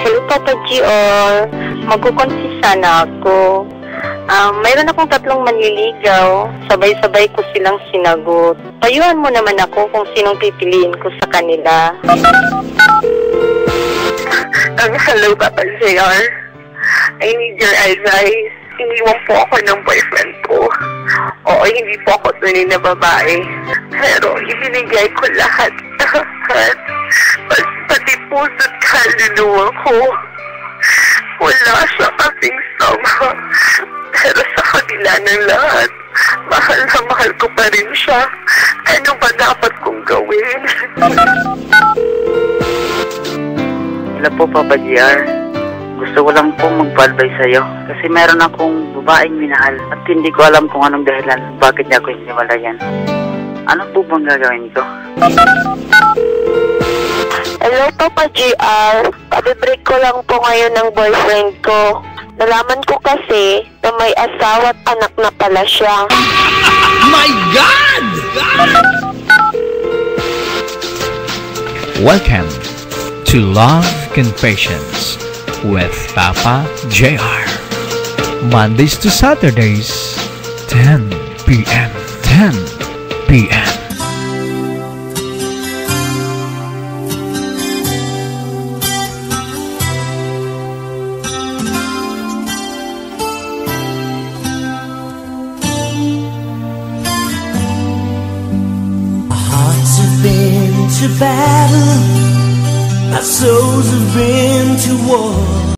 Hello, Papa GR. Magkukonsis sana ako. Mayroon akong 3 manliligaw. Sabay-sabay ko silang sinagot. Payuhan mo naman ako kung sinong pipiliin ko sa kanila. Hello, Papa JR. I need your advice. Iniwan po ako ng boyfriend ko. Oo, hindi po ako tunay na babae. Pero ibinigay ko lahat. Pati puso't kaluluwa ko. Wala siya kasing sama. Pero sa kabila ng lahat, mahal na mahal ko pa rin siya. Ano ba dapat kong gawin? Hello po, Papa GR. Gusto ko lang po magpa-advise sa'yo kasi meron akong babaeng minahal at hindi ko alam kung anong dahilan bakit niya ako hiniwalayan. Ano po bang gagawin ko? Hello, Papa GR. Pabibreak ko lang po ngayon ng boyfriend ko. Nalaman ko kasi na may asawa at anak na pala siya. My God! Welcome to Love Confessions with Papa JR. Mondays to Saturdays, 10 p.m. 10 p.m. Our hearts have been to battle, our souls have been to war.